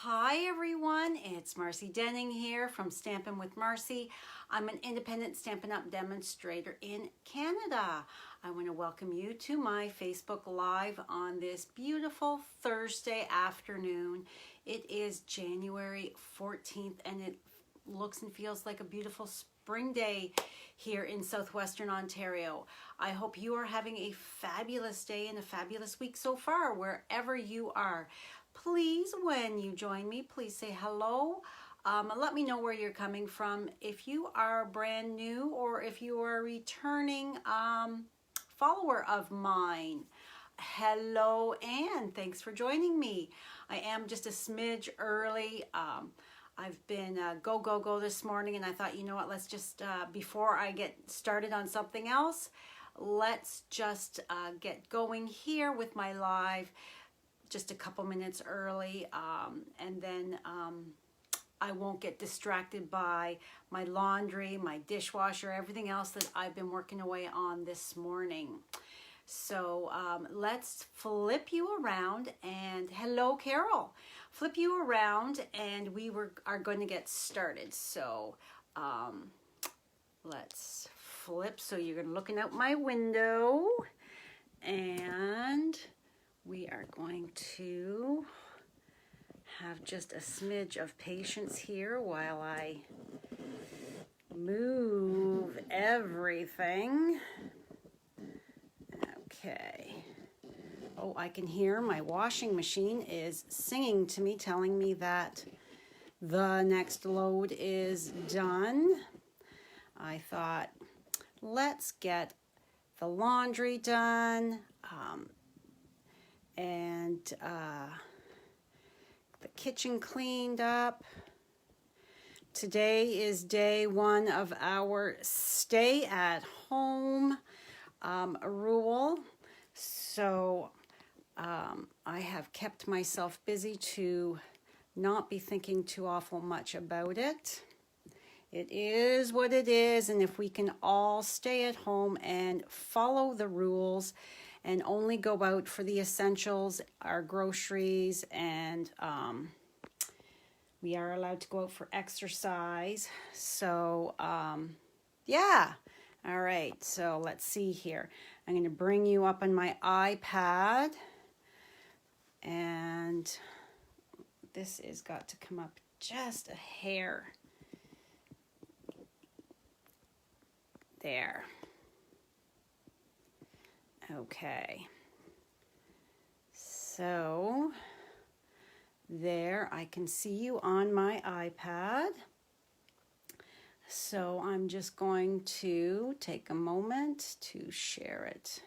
Hi everyone, it's Marcy Denning here from Stampin' with Marcy. I'm an independent Stampin' Up demonstrator in Canada. I want to welcome you to my Facebook Live on this beautiful Thursday afternoon. It is January 14th and it looks and feels like a beautiful spring day here in southwestern Ontario. I hope you are having a fabulous day and a fabulous week so far, wherever you are. Please, when you join me, please say hello. Let me know where you're coming from. If you are brand new or if you are a returning follower of mine, hello and thanks for joining me. I am just a smidge early. I've been go this morning, and I thought, you know what, let's just, before I get started on something else, let's just get going here with my live just a couple minutes early, and then I won't get distracted by my laundry, my dishwasher, everything else that I've been working away on this morning. So let's flip you around, and hello Carol, flip you around and are going to get started. So let's flip, so you're looking out my window, and we are going to have just a smidge of patience here while I move everything. Okay. Oh, I can hear my washing machine is singing to me, telling me that the next load is done. I thought, let's get the laundry done. And the kitchen cleaned up. Today is day one of our stay at home rule. So I have kept myself busy to not be thinking too awful much about it. It is what it is, and if we can all stay at home and follow the rules and only go out for the essentials, our groceries, and we are allowed to go out for exercise. So, yeah. All right, so let's see here. I'm going to bring you up on my iPad, and this has got to come up just a hair. There. Okay, so there, I can see you on my iPad. So I'm just going to take a moment to share it.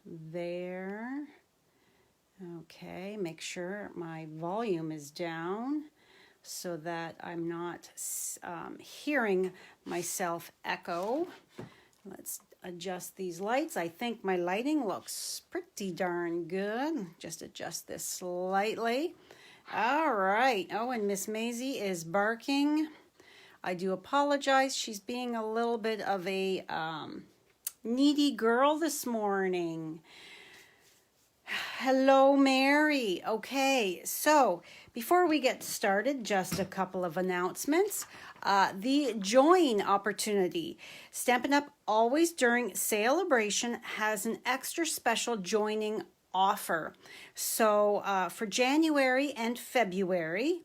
There. Okay, make sure my volume is down so that I'm not hearing myself echo. Let's adjust these lights. I think my lighting looks pretty darn good. Just adjust this slightly. All right. Oh, and Miss Maisie is barking. I do apologize. She's being a little bit of a needy girl this morning. Hello, Mary. Okay, so before we get started, just a couple of announcements. The join opportunity. Stampin' Up! Always during celebration has an extra special joining offer. So for January and February,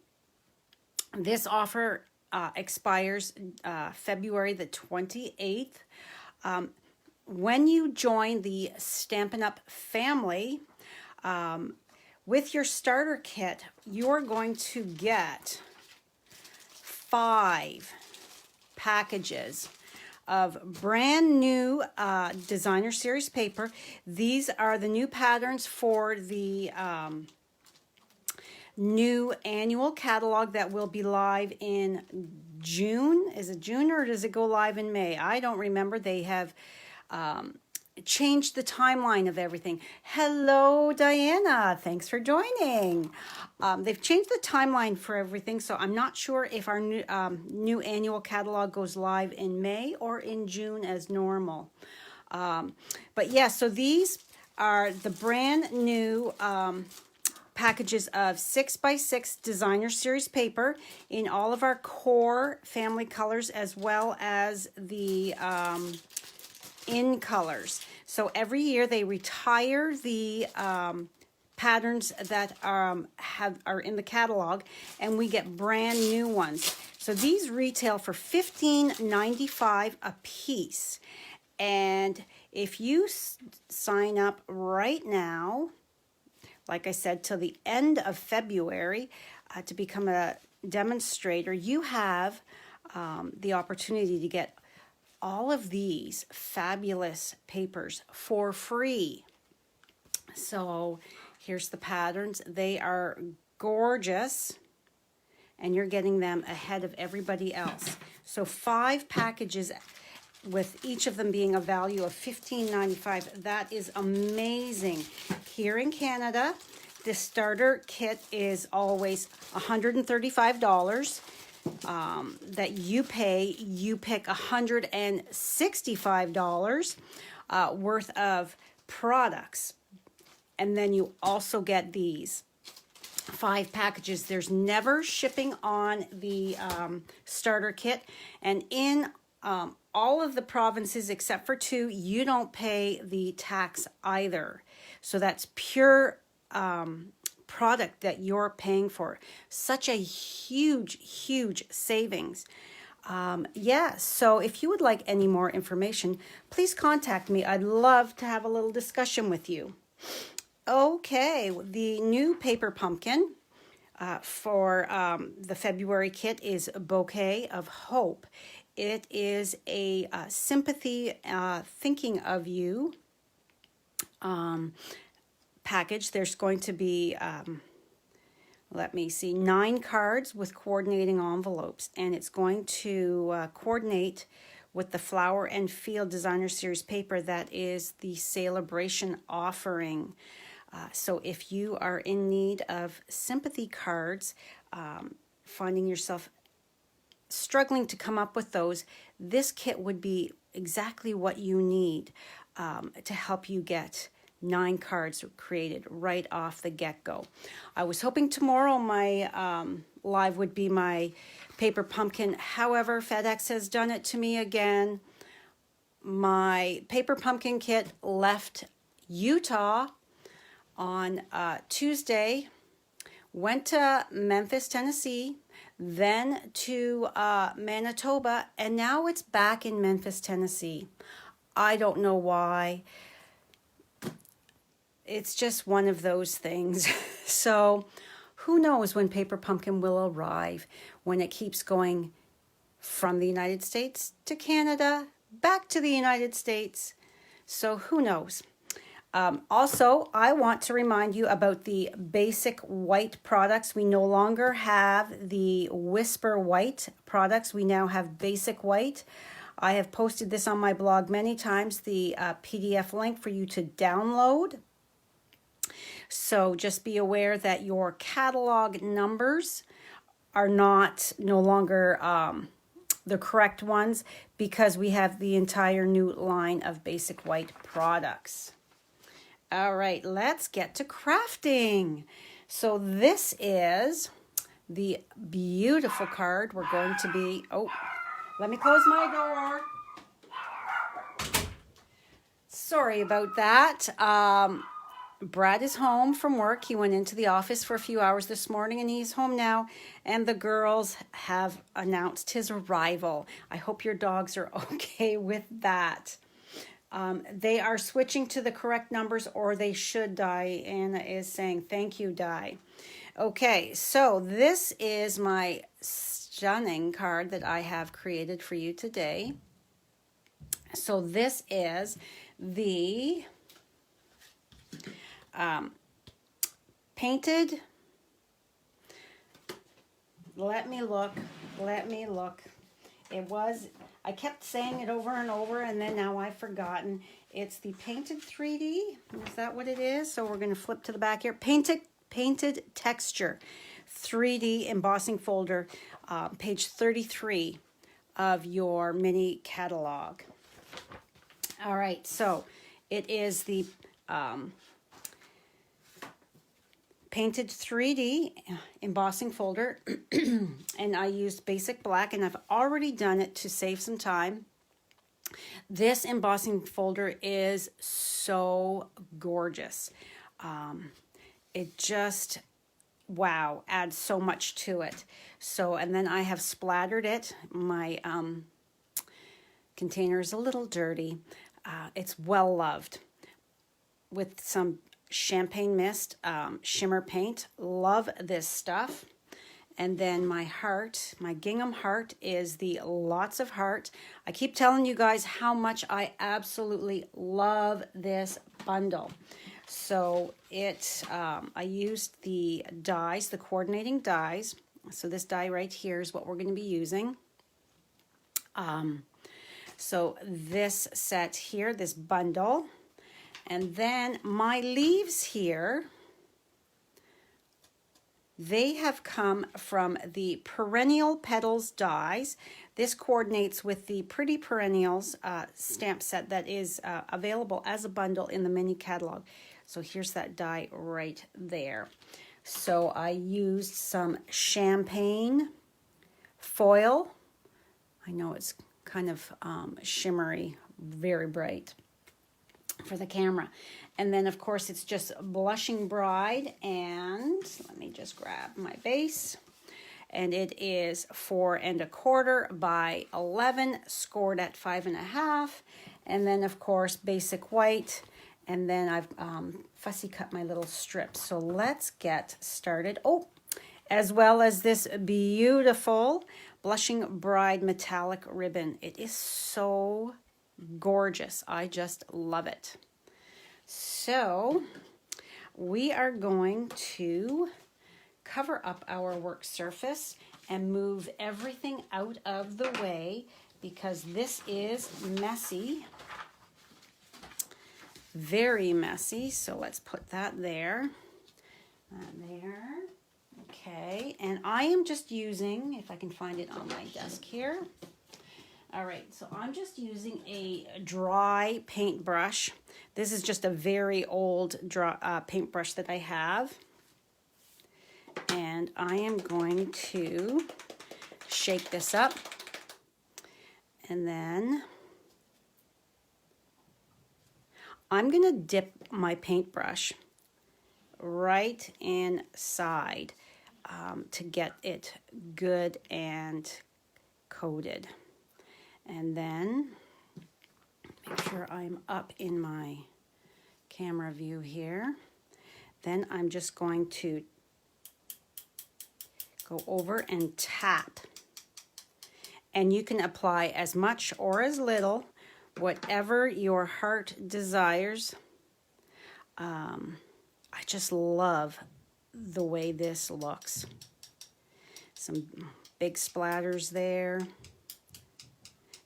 this offer expires February the 28th. When you join the Stampin' Up! Family, with your starter kit, you're going to get 5 packages of brand new designer series paper. These are the new patterns for the new annual catalog that will be live in June. Is it June or does it go live in May? I don't remember. They have changed the timeline of everything. Hello, Diana. Thanks for joining. They've changed the timeline for everything, so I'm not sure if our new annual catalog goes live in May or in June as normal. But yeah, so these are the brand new packages of 6x6 designer series paper in all of our core family colors, as well as the in colors. So every year they retire the patterns that are in the catalog, and we get brand new ones. So these retail for $15.95 a piece. And if you sign up right now, like I said, till the end of February, to become a demonstrator, you have the opportunity to get all of these fabulous papers for free. So here's the patterns. They are gorgeous, and you're getting them ahead of everybody else. So 5 packages with each of them being a value of $15.95. That is amazing. Here in Canada, the starter kit is always $135 that you pay. You pick $165 worth of products. And then you also get these 5 packages. There's never shipping on the starter kit. And in all of the provinces except for 2, you don't pay the tax either. So that's pure product that you're paying for. Such a huge, huge savings. Yeah, so if you would like any more information, please contact me. I'd love to have a little discussion with you. Okay, the new paper pumpkin for the February kit is Bouquet of Hope. It is a sympathy, thinking of you package. There's going to be, let me see, 9 cards with coordinating envelopes, and it's going to coordinate with the Flower and Field Designer Series paper that is the celebration offering. So if you are in need of sympathy cards, finding yourself struggling to come up with those, this kit would be exactly what you need to help you get 9 cards created right off the get-go. I was hoping tomorrow my live would be my paper pumpkin. However, FedEx has done it to me again. My paper pumpkin kit left Utah on Tuesday, went to Memphis, Tennessee, then to Manitoba, and now it's back in Memphis, Tennessee. I don't know why. It's just one of those things. So who knows when Paper Pumpkin will arrive, when it keeps going from the United States to Canada, back to the United States. So who knows? Also, I want to remind you about the basic white products. We no longer have the Whisper White products. We now have basic white. I have posted this on my blog many times, the PDF link for you to download. So just be aware that your catalog numbers are no longer the correct ones, because we have the entire new line of basic white products. All right, let's get to crafting. So this is the beautiful card we're going to be, oh, let me close my door. Sorry about that. Brad is home from work. He went into the office for a few hours this morning, and he's home now, and the girls have announced his arrival. I hope your dogs are okay with that. They are switching to the correct numbers, or they should. Diana is saying, thank you, Di. Okay, so this is my stunning card that I have created for you today. So this is the painted, let me look. It was, I kept saying it over and over, and then now I've forgotten. It's the painted 3D. Is that what it is? So we're going to flip to the back here. Painted texture 3D embossing folder, page 33 of your mini catalog. All right, so it is the painted 3D embossing folder, and I used basic black, and I've already done it to save some time. This embossing folder is so gorgeous. It just, wow, adds so much to it. So, and then I have splattered it. My container is a little dirty. It's well loved with some champagne mist shimmer paint. Love this stuff. And then my heart, my gingham heart, is the Lots of Heart. I keep telling you guys how much I absolutely love this bundle. So I used the dies, the coordinating dies. So this die right here is what we're going to be using. So this set here, this bundle. And then my leaves here, they have come from the Perennial Petals dies. This coordinates with the Pretty Perennials stamp set that is available as a bundle in the mini catalog. So here's that die right there. So I used some champagne foil. I know it's kind of shimmery, very bright for the camera. And then, of course, it's just Blushing Bride, and let me just grab my base. And it is 4 1/4 by 11, scored at 5 1/2. And then, of course, basic white. And then I've fussy cut my little strips. So let's get started. Oh, as well as this beautiful Blushing Bride metallic ribbon. It is so gorgeous. I just love it. So we are going to cover up our work surface and move everything out of the way because this is messy, very messy. So let's put that there, there. Okay, and I am just using, if I can find it on my desk here. All right, so I'm just using a dry paintbrush. This is just a very old paintbrush that I have. And I am going to shake this up. And then I'm going to dip my paintbrush right inside to get it good and coated. And then make sure I'm up in my camera view here. Then I'm just going to go over and tap. And you can apply as much or as little, whatever your heart desires. I just love the way this looks. Some big splatters there.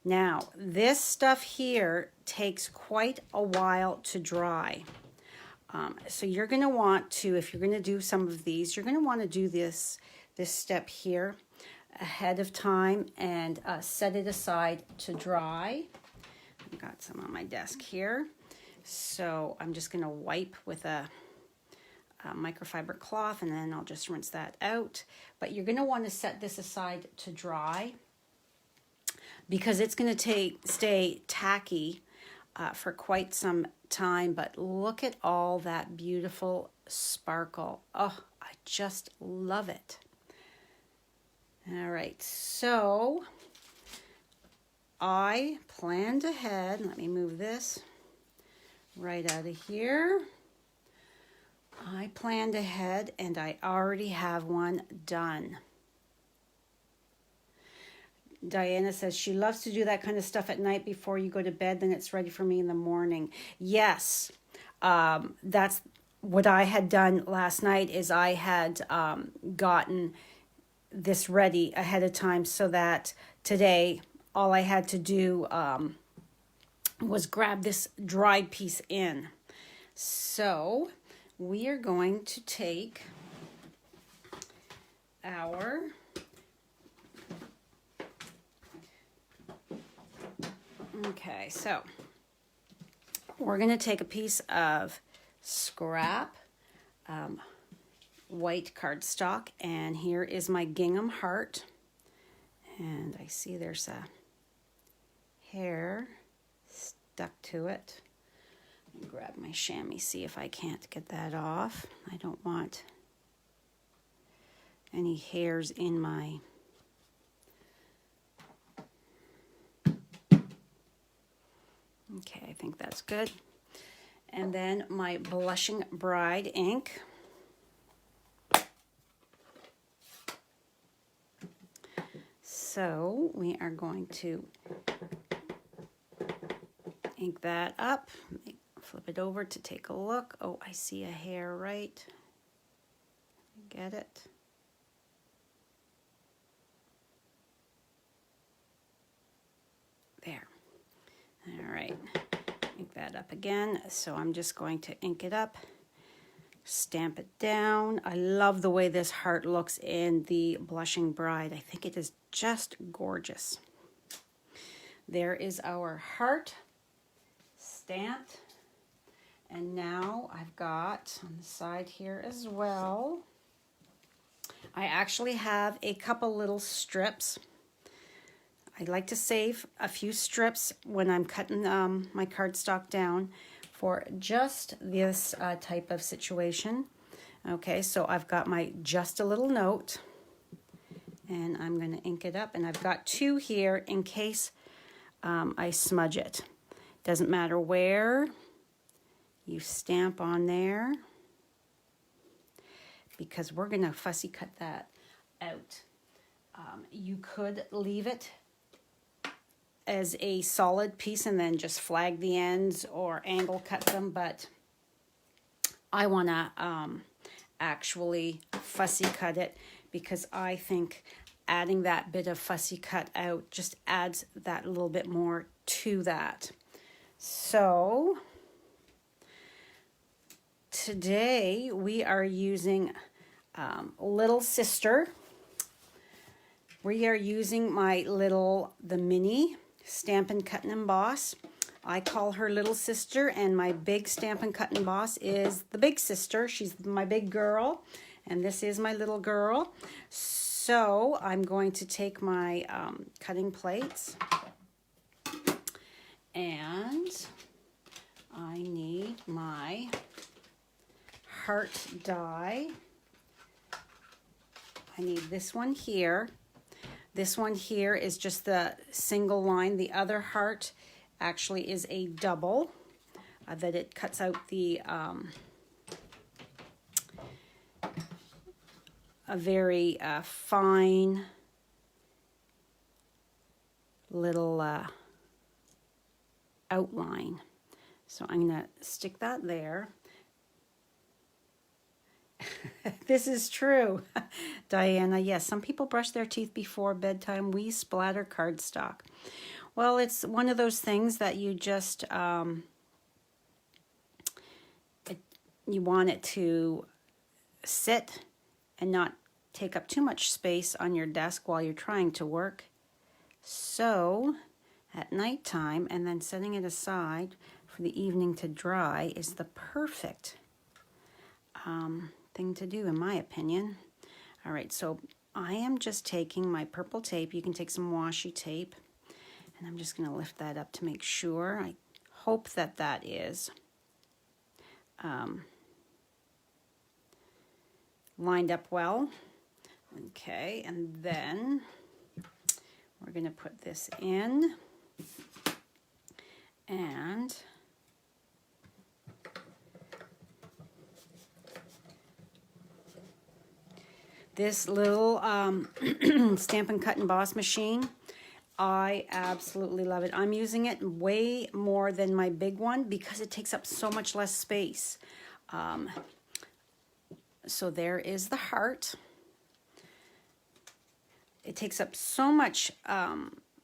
Now, this stuff here takes quite a while to dry. So you're going to want to, if you're going to do some of these, you're going to want to do this step here ahead of time and set it aside to dry. I've got some on my desk here. So I'm just going to wipe with a microfiber cloth, and then I'll just rinse that out. But you're going to want to set this aside to dry, because it's going to stay tacky for quite some time. But look at all that beautiful sparkle. Oh, I just love it. All right, so I planned ahead. Let me move this right out of here. I planned ahead, and I already have one done. Diana says she loves to do that kind of stuff at night before you go to bed, then it's ready for me in the morning. Yes, that's what I had done last night. Is I had gotten this ready ahead of time so that today all I had to do was grab this dried piece in. So we are going to take our okay, so we're going to take a piece of scrap white cardstock, and here is my gingham heart. And I see there's a hair stuck to it. Let me grab my chamois, see if I can't get that off. I don't want any hairs in my okay, I think that's good. And then my Blushing Bride ink. So we are going to ink that up, flip it over to take a look. Oh, I see a hair right. Get it? There. All right, ink that up again. So I'm just going to ink it up, stamp it down. I love the way this heart looks in the Blushing Bride. I think it is just gorgeous. There is our heart stamped. And now I've got on the side here as well, I actually have a couple little strips. I like to save a few strips when I'm cutting my cardstock down for just this type of situation. Okay, so I've got my just a little note, and I'm going to ink it up. And I've got two here in case I smudge it. Doesn't matter where you stamp on there, because we're going to fussy cut that out. You could leave it as a solid piece and then just flag the ends or angle cut them, but I want to actually fussy cut it, because I think adding that bit of fussy cut out just adds that little bit more to that. So today we are using Little Sister. We are using the mini Stampin' Cut and Emboss. I call her Little Sister, and my big Stampin' Cut and Emboss is the big sister. She's my big girl, and this is my little girl. So I'm going to take my cutting plates, and I need my heart die. I need this one here. This one here is just the single line. The other heart actually is a double, that it cuts out the a very fine little outline. So I'm going to stick that there. This is true, Diana. Yes, some people brush their teeth before bedtime. We splatter cardstock. Well, it's one of those things that you just, you want it to sit and not take up too much space on your desk while you're trying to work. So at nighttime, and then setting it aside for the evening to dry is the perfect thing to do, in my opinion. All right, so I am just taking my purple tape. You can take some washi tape, and I'm just going to lift that up to make sure. I hope that that is lined up well. Okay, and then we're going to put this in, and this little Stampin' Cut and Emboss machine, I absolutely love it. I'm using it way more than my big one because it takes up so much less space. So there is the heart. It takes up so much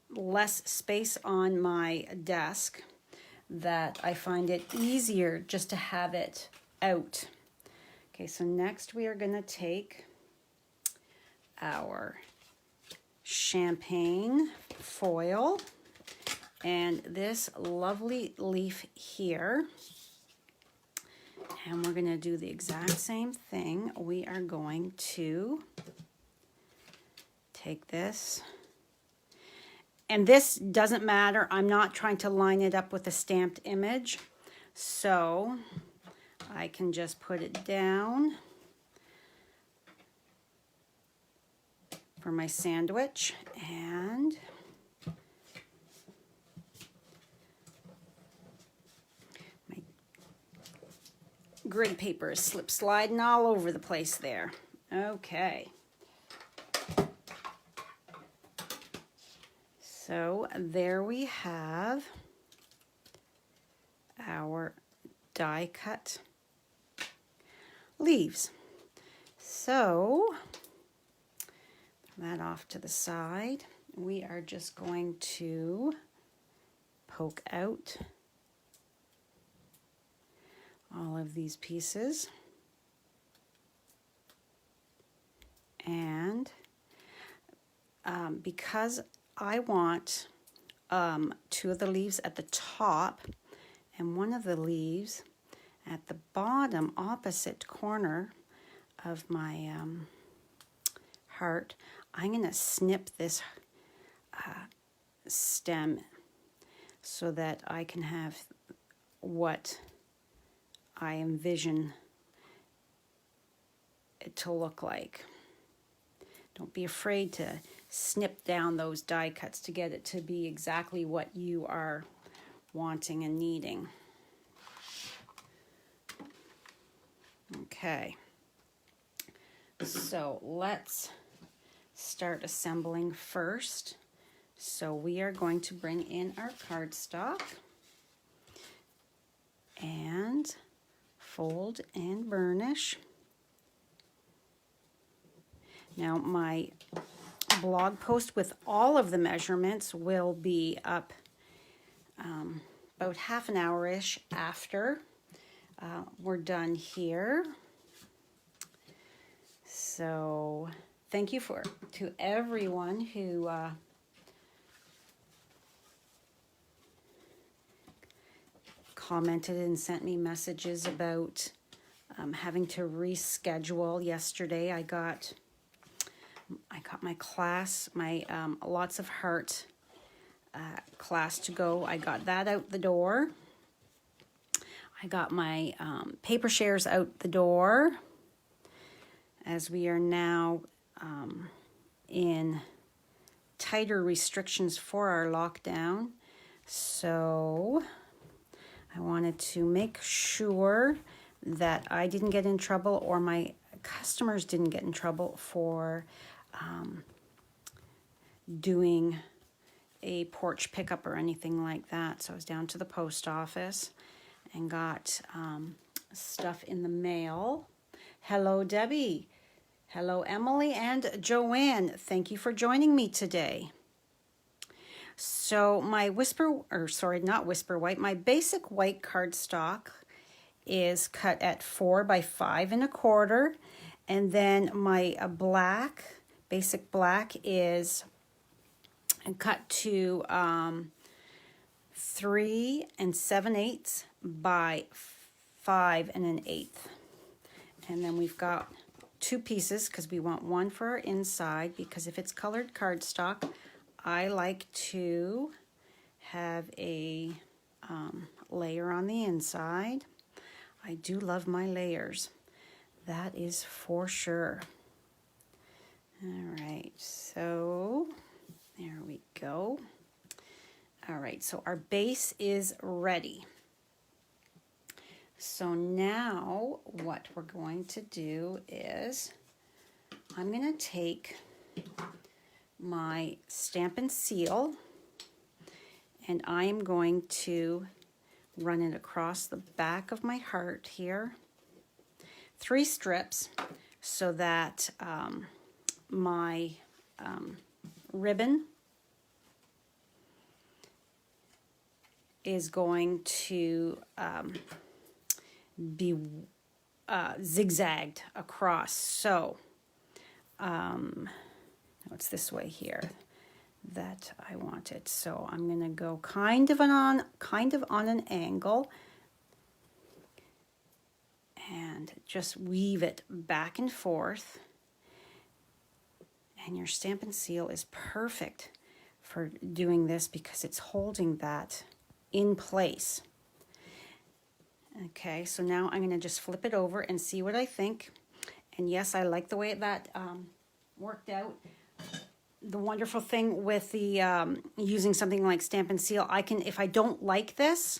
less space on my desk that I find it easier just to have it out. Okay, so next we are going to take our champagne foil and this lovely leaf here, And we're going to do the exact same thing. We are going to take this. And this doesn't matter. I'm not trying to line it up with a stamped image. So I can just put it down for my sandwich, and my grid paper is slip sliding all over the place there. Okay. So there we have our die cut leaves. So that off to the side. We are just going to poke out all of these pieces, and because I want two of the leaves at the top and one of the leaves at the bottom opposite corner of my heart, I'm going to snip this stem so that I can have what I envision it to look like. Don't be afraid to snip down those die cuts to get it to be exactly what you are wanting and needing. Okay, so let's start assembling first. So we are going to bring in our cardstock and fold and burnish. Now my blog post with all of the measurements will be up about half an hour-ish after we're done here. So thank you to everyone who commented and sent me messages about having to reschedule. Yesterday I got my class, my Lots of Heart class to go. I got that out the door. I got my paper shares out the door, as we are now in tighter restrictions for our lockdown. So I wanted to make sure that I didn't get in trouble or my customers didn't get in trouble for doing a porch pickup or anything like that. So I was down to the post office and got stuff in the mail. Hello, Debbie. Hello, Emily and Joanne. Thank you for joining me today. So my my basic white cardstock is cut at 4 by 5 1/4, and then my basic black is cut to 3 7/8 by 5 1/8, and then we've got 2 pieces because we want one for our inside, because if it's colored cardstock, I like to have a layer on the inside. I do love my layers. That is for sure. All right, so there we go. All right, so our base is ready. So now what we're going to do is I'm going to take my Stampin' Seal and I am going to run it across the back of my heart here, 3 strips, so that my ribbon is going to be zigzagged across. So it's this way here that I want it. So I'm going to go kind of on an angle and just weave it back and forth. And your Stampin' Seal is perfect for doing this because it's holding that in place. Okay, so now I'm going to just flip it over and see what I think. And yes, I like the way that worked out. The wonderful thing with the using something like Stampin' Seal, I can, if I don't like this,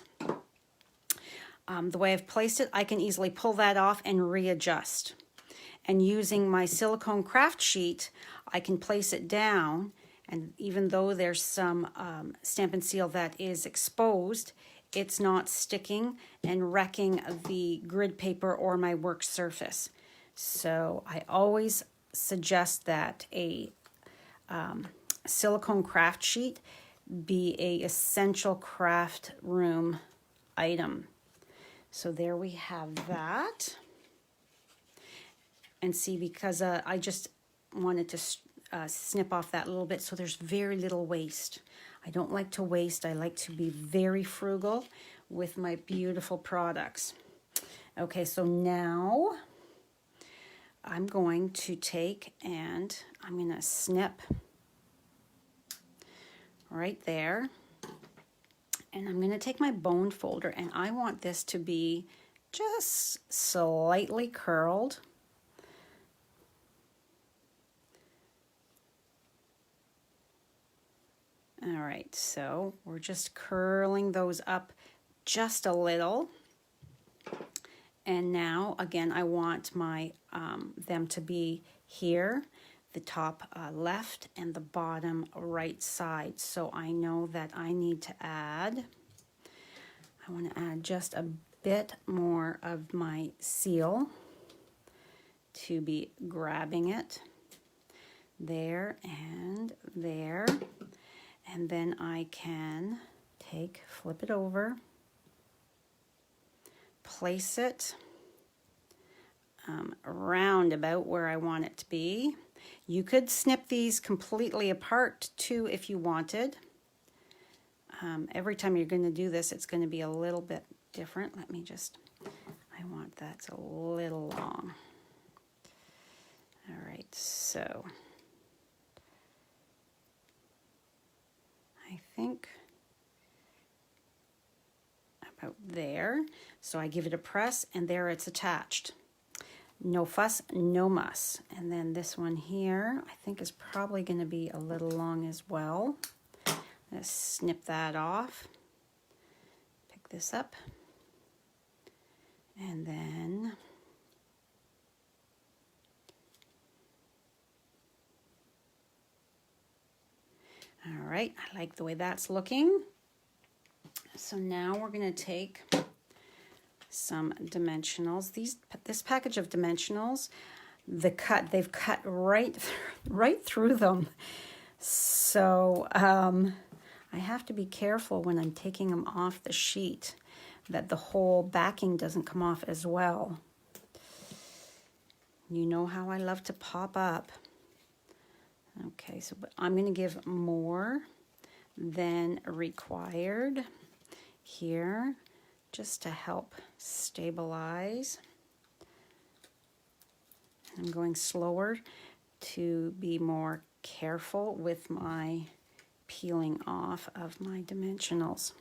the way I've placed it, I can easily pull that off and readjust. And using my silicone craft sheet, I can place it down, and even though there's some Stampin' Seal that is exposed, it's not sticking and wrecking the grid paper or my work surface. So I always suggest that a silicone craft sheet be a essential craft room item. So there we have that. And see, because I just wanted to snip off that little bit, so there's very little waste. I don't like to waste. I like to be very frugal with my beautiful products. Okay, so now I'm going to take and I'm going to snip right there. And I'm going to take my bone folder, and I want this to be just slightly curled. All right, so we're just curling those up just a little. And now, again, I want my them to be here, the top left and the bottom right side. So I know that I need to add, I want to add just a bit more of my seal to be grabbing it there and there. And then I can flip it over, place it around about where I want it to be. You could snip these completely apart too if you wanted. Every time you're going to do this, it's going to be a little bit different. Let me just, I want that a little long. All right, so I think about there. So I give it a press, and there it's attached. No fuss, no muss. And then this one here, I think is probably going to be a little long as well. Let's snip that off. Pick this up. And then all right, I like the way that's looking. So now we're going to take some dimensionals. This package of dimensionals, they've cut right through them. So I have to be careful when I'm taking them off the sheet that the whole backing doesn't come off as well. You know how I love to pop up. Okay, so I'm going to give more than required here just to help stabilize. I'm going slower to be more careful with my peeling off of my dimensionals.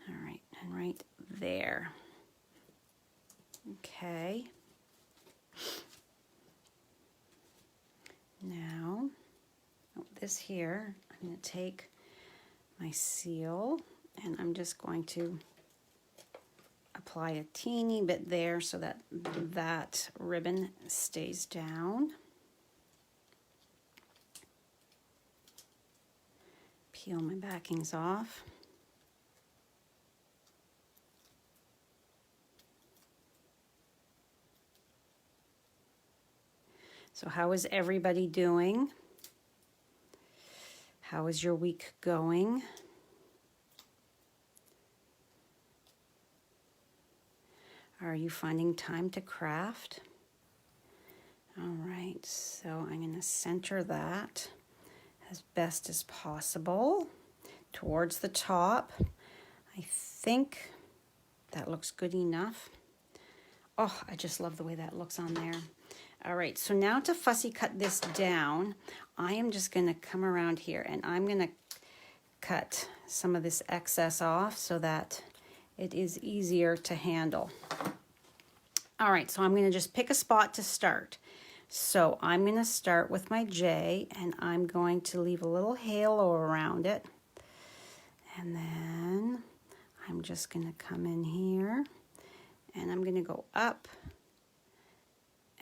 All right, and right there. Okay. Now, this here, I'm going to take my seal and I'm just going to apply a teeny bit there so that that ribbon stays down. Peel my backings off. So how is everybody doing? How is your week going? Are you finding time to craft? All right, so I'm going to center that as best as possible towards the top. I think That looks good enough. Oh, I just love the way that looks on there. All right, so now to fussy cut this down, I am just going to come around here and I'm going to cut some of this excess off so that it is easier to handle. All right, so I'm going to just pick a spot to start. So I'm going to start with my J, and I'm going to leave a little halo around it. And then I'm just going to come in here, and I'm going to go up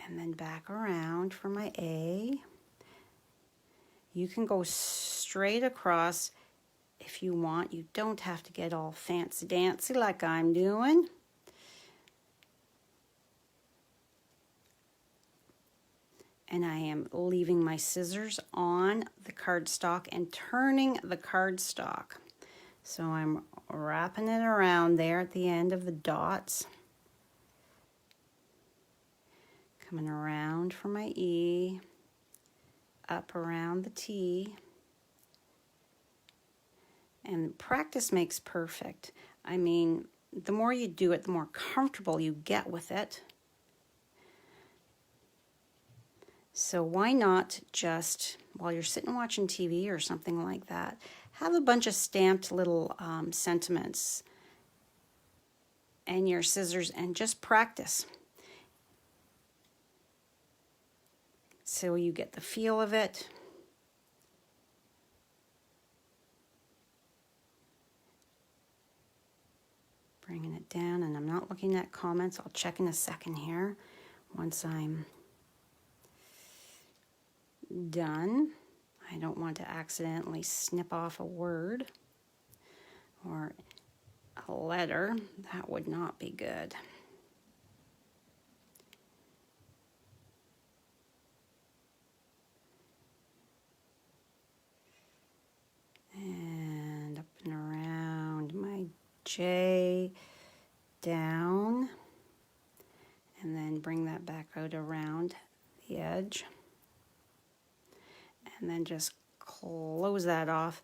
and then back around for my A. You can go straight across if you want. You don't have to get all fancy dancy like I'm doing. And I am leaving my scissors on the cardstock and turning the cardstock. So I'm wrapping it around there at the end of the dots. Coming around for my E, up around the T. And practice makes perfect. I mean, the more you do it, the more comfortable you get with it. So why not just, while you're sitting watching TV or something like that, have a bunch of stamped little sentiments and your scissors and just practice. So you get the feel of it. Bringing it down, and I'm not looking at comments. I'll check in a second here once I'm done. I don't want to accidentally snip off a word or a letter. That would not be good. And up and around my J, down, and then bring that back out around the edge. And then just close that off,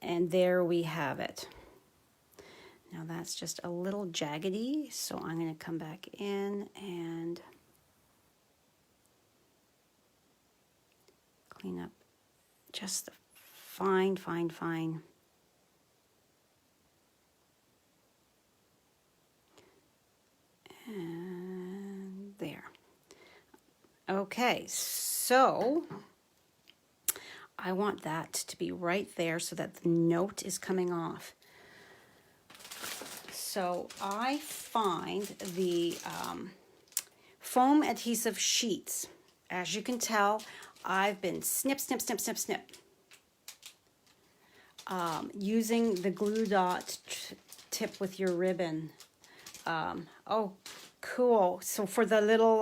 and there we have it. Now that's just a little jaggedy, so I'm going to come back in and clean up just the fine. And there. Okay, so I want that to be right there so that the note is coming off. So I find the foam adhesive sheets. As you can tell, I've been snip, using the glue dot tip with your ribbon. Oh, cool. So for the little,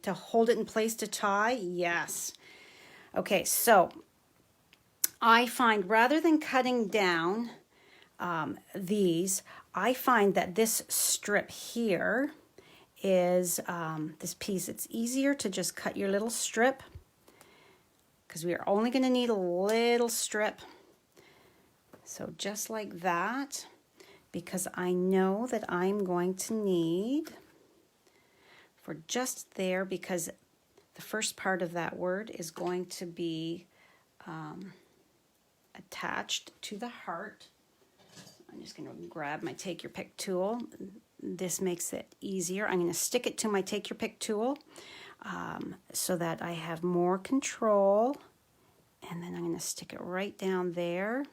to hold it in place to tie, yes. Okay, so I find rather than cutting down these, I find that this strip here is this piece. It's easier to just cut your little strip because we are only going to need a little strip. So just like that, because I know that I'm going to need for just there, because the first part of that word is going to be attached to the heart. I'm just going to grab my Take Your Pick tool. This makes it easier. I'm going to stick it to my Take Your Pick tool so that I have more control. And then I'm going to stick it right down there.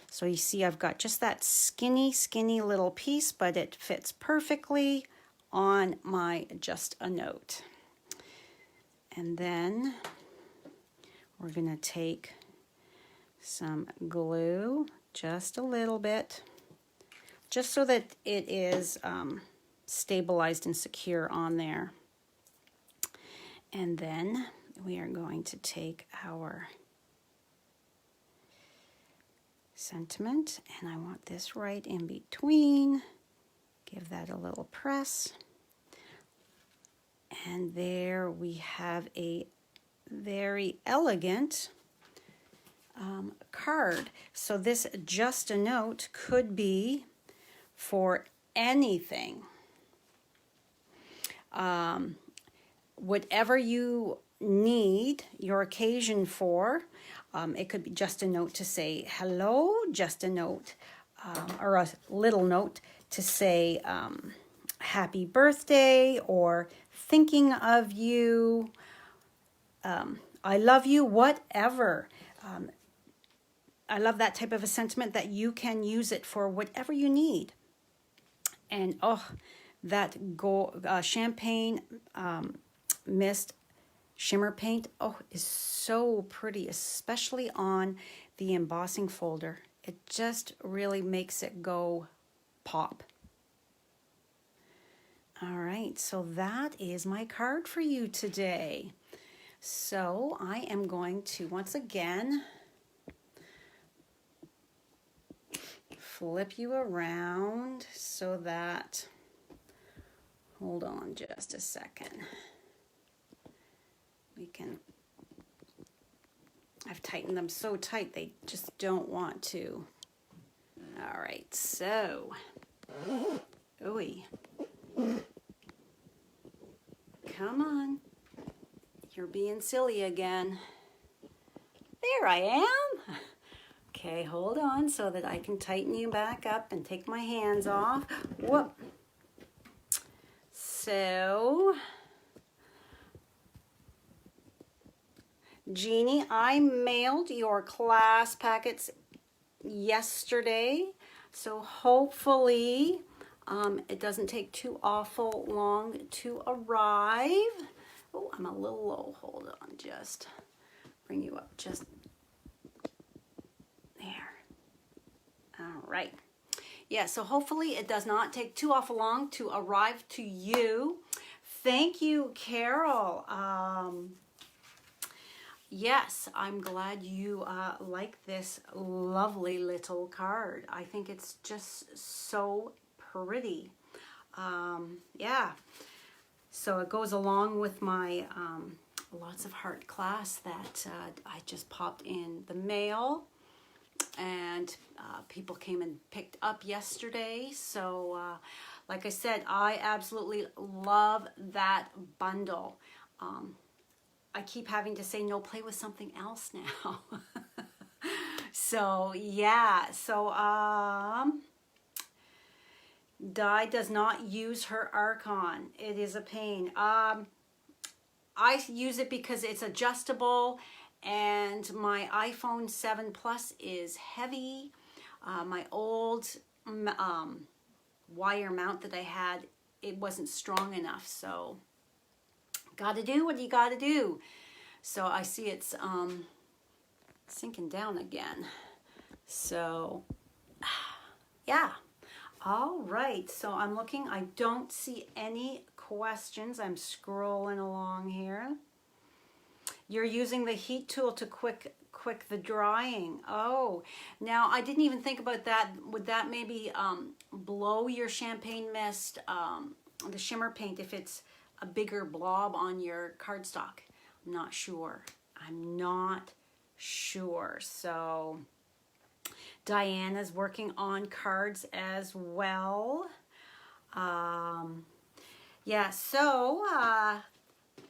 So you see I've got just that skinny little piece, but it fits perfectly on my Just a Note. And then we're going to take some glue, just a little bit, just so that it is stabilized and secure on there. And then we are going to take our sentiment, and I want this right in between. Give that a little press. And there we have a very elegant card. So this Just a Note could be for anything. Whatever you need your occasion for. It could be just a note to say hello, just a note, or a little note to say happy birthday, or thinking of you, I love you, whatever. I love that type of a sentiment that you can use it for whatever you need. And oh, that champagne mist shimmer paint, oh, is so pretty, especially on the embossing folder. It just really makes it go pop. All right, so that is my card for you today. So I am going to once again flip you around so that, hold on just a second. We can, I've tightened them so tight they just don't want to. All right, so, ooey. Come on. You're being silly again. There I am. Okay, hold on so that I can tighten you back up and take my hands off. Whoop. So, Jeannie, I mailed your class packets yesterday, so hopefully it doesn't take too awful long to arrive. Oh, I'm a little low. Hold on, just bring you up just there. All right. Yeah, so hopefully it does not take too awful long to arrive to you. Thank you, Carol. Yes, I'm glad you like this lovely little card. I think it's just so pretty. Yeah, so it goes along with my Lots of Heart class that I just popped in the mail, and people came and picked up yesterday. So like I said, I absolutely love that bundle. I keep having to say, no, play with something else now. So, yeah. So, Di does not use her Archon. It is a pain. I use it because it's adjustable, and my iPhone 7 Plus is heavy. My old wire mount that I had, it wasn't strong enough, so gotta do what you gotta do. So I see it's sinking down again. So yeah. All right. So I'm looking. I don't see any questions. I'm scrolling along here. You're using the heat tool to quick the drying. Oh, now I didn't even think about that. Would that maybe blow your champagne mist, the shimmer paint, if it's a bigger blob on your cardstock? I'm not sure. I'm not sure. So Diana's working on cards as well. Yeah, so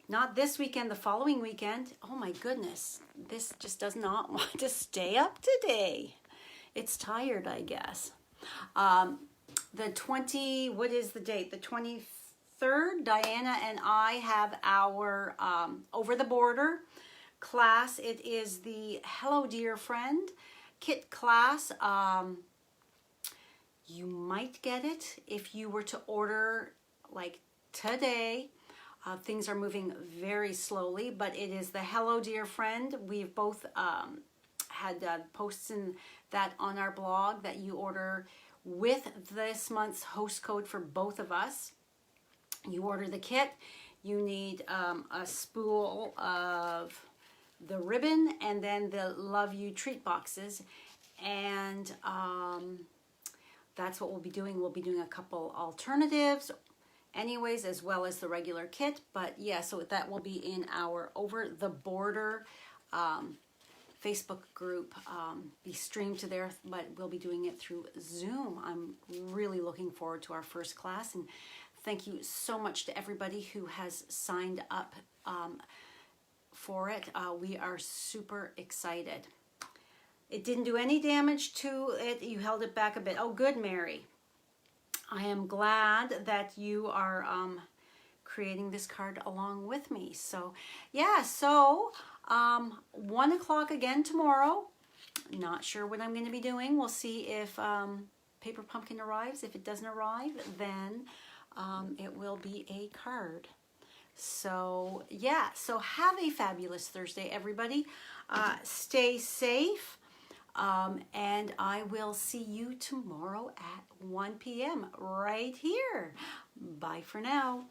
not this weekend, the following weekend. Oh my goodness, this just does not want to stay up today. It's tired, I guess. What is the date? The 23rd, Diana and I have our Over the Border class. It is the Hello Dear Friend kit class. You might get it if you were to order like today. Things are moving very slowly, but it is the Hello Dear Friend. We've both had posts in that on our blog that you order with this month's host code for both of us. You order the kit, you need a spool of the ribbon and then the Love You treat boxes, and that's what we'll be doing. We'll be doing a couple alternatives anyways, as well as the regular kit. But yeah, so that will be in our Over the Border Facebook group be streamed to there, but we'll be doing it through Zoom. I'm really looking forward to our first class, and thank you so much to everybody who has signed up for it. We are super excited. It didn't do any damage to it. You held it back a bit. Oh, good, Mary. I am glad that you are creating this card along with me. So, yeah, so 1 o'clock again tomorrow. Not sure what I'm going to be doing. We'll see if Paper Pumpkin arrives. If it doesn't arrive, then it will be a card. So, yeah, so have a fabulous Thursday, everybody. Stay safe. And I will see you tomorrow at 1 p.m. right here. Bye for now.